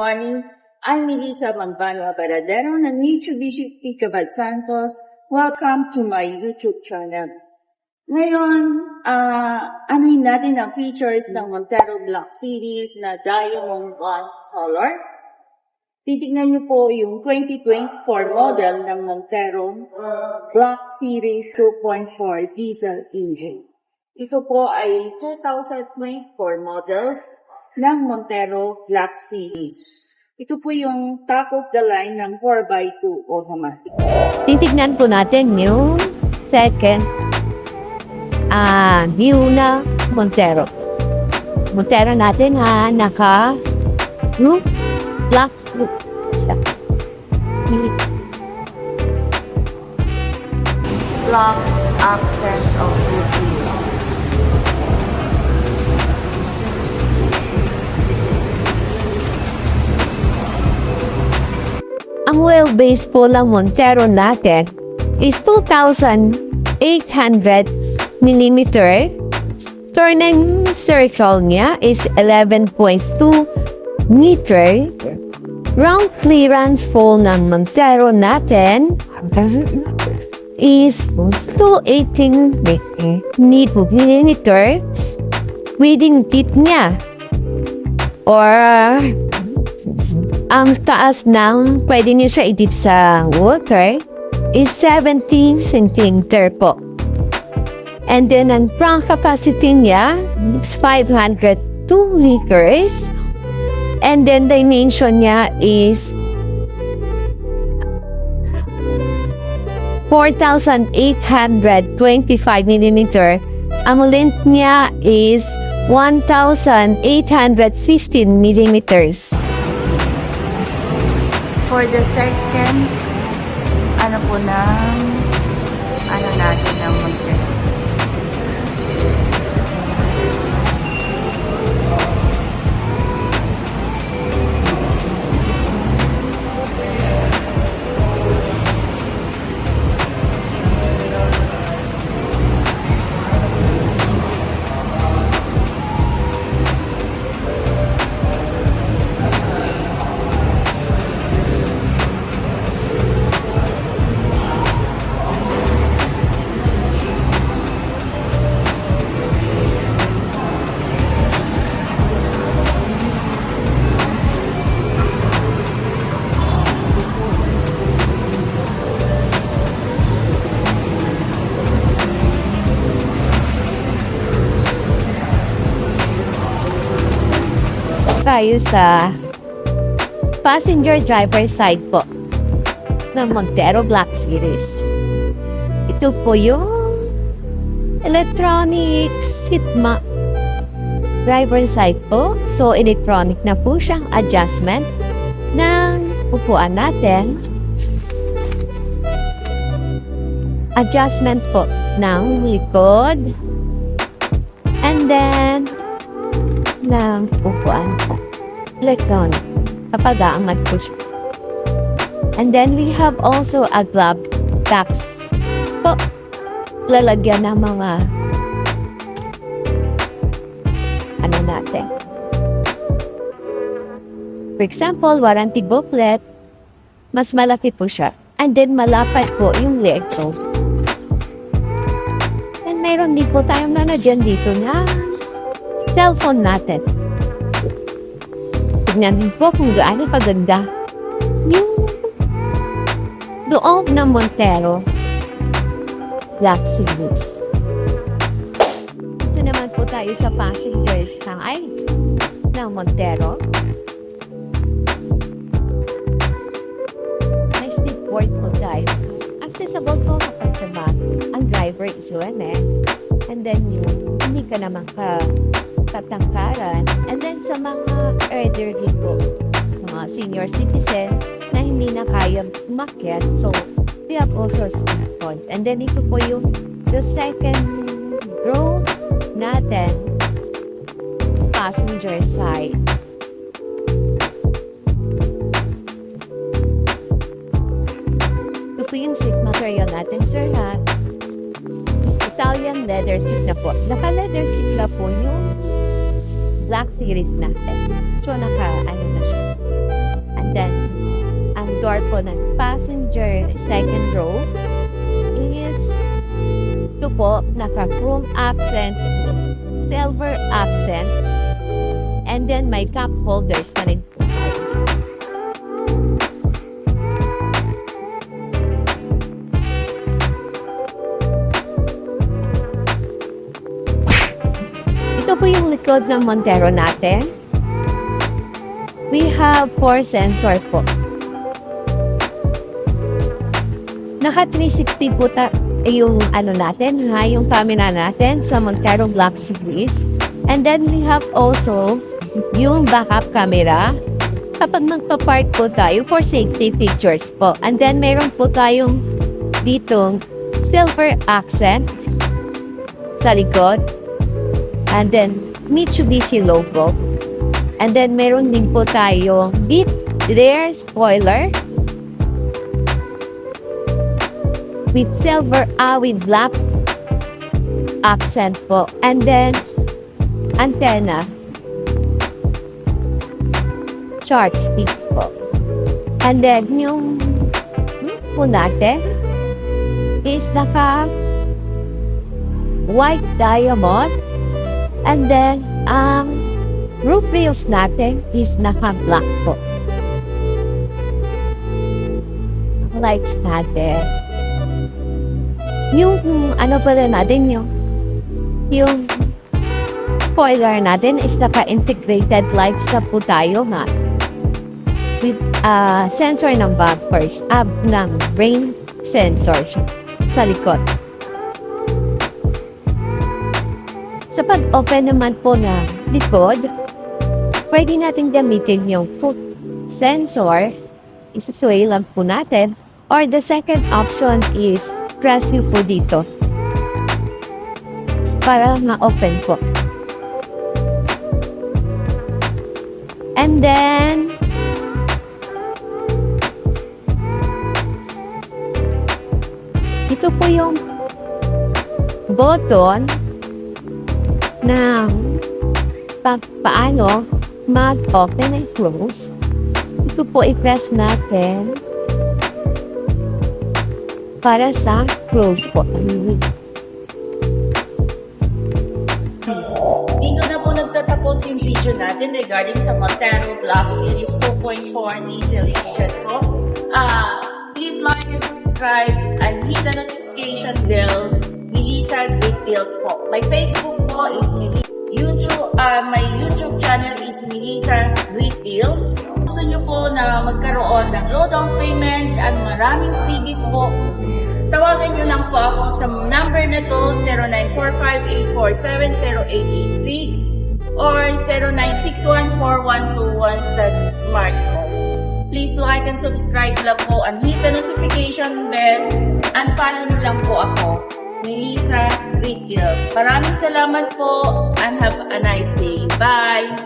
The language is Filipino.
morning. I'm Melissa Manbano Baradero ng Mitsubishi Picabal Santos. Welcome to my YouTube channel. Ngayon, anuhin natin ang features ng Montero Black Series na Diamond 1 color. Titignan niyo po yung 2024 model ng Montero Black Series 2.4 diesel engine. Ito po ay 2024 models ng Montero Black Series. Ito po yung top of the line ng 4x2 automatic. Titignan po natin yung second new na Montero. Montero natin naka roof, black roof siya. Black accent of roof. Ang wheelbase po ng Montero natin is 2,800 mm. Turning circle niya is 11.2 meter. Ground clearance po ng Montero natin is 218 mm. Within feet niya or ang taas ng pwede niyo siya idip sa water is 70 cm po. And then, ang trunk capacity niya is 502 liters. And then, dimension niya is 4,825 mm. Ang length niya is 1,815 mm. For the second, natin ng Montero. Tayo sa passenger driver side po ng Montero Black Series. Ito po yung electronic seat driver side po. So, electronic na po siyang adjustment ng upuan natin. Adjustment po ng likod. And then, ng upuan po. Electronic. Kapag aangat po siya. And then, we have also a glove box po. Lalagyan ng mga natin. For example, warranty booklet. Mas malaki po siya. And then, malapad po yung leg po. And mayroon din po tayong nanadyan dito na cellphone natin. Tignan din po kung gaano kaganda yung loob ng Montero Black Series. Ito naman po tayo sa passenger side ng Montero. May seatboard po tayo. Accessible po kapag sa back. Ang driver is and then yung hindi ka naman katangkaran. And then sa mga elderly po, sa mga senior citizen na hindi na kaya umakyat, so we have also seatboard. And then ito po yung the second row natin sa passenger side. Ito po yung seat material natin, sir, ha? Italian leather seat na po. Naka-leather seat na po yung Black Series natin. So, na siya. then, ang door po ng passenger second row is ito po, naka-chrome accent, silver accent, and then may cup holders na rin po. Ito po yung likod ng Montero natin. We have 4 sensor po. Naka 360 po yung ano natin, yung camera natin sa Montero Black Series. And then we have also yung backup camera kapag magpa-park po tayo for safety pictures po. And then meron po tayong ditong silver accent sa likod. And then Mitsubishi logo. And then meron din po tayo deep rear spoiler with silver with black accent po. And then antenna charge sticks po. And then yung po natin is naka white diamond. And then roof rails natin is naka-black po. Lights natin. Yung ano pala natin yung spoiler natin is naka-integrated lights na po tayo nga. With sensor ng bumpers, ng rain sensor sa likod. Sa pag-open naman po na likod, pwede natin gamitin yung foot sensor. Isasway lang po natin. Or the second option is press nyo po dito. Para ma-open po. And then, ito po yung button na paano mag-open and close. Ito po i-press natin para sa close po. Dito na po nagtatapos yung video natin regarding sa Montero Black Series 2.4 diesel engine po. Please like and subscribe and hit the notification bell. Melissa Great Deals po. My Facebook po is my YouTube channel is Melissa Great Deals. Gusto nyo po na magkaroon ng low down payment at maraming freebies po, tawagan nyo lang po ako sa number na to, 0945-847-0886 or 0961-4121 sa smartphone. Please like and subscribe lang po and hit the notification bell and follow nyo lang po ako, Melissa Great Deals. Maraming salamat po and have a nice day. Bye!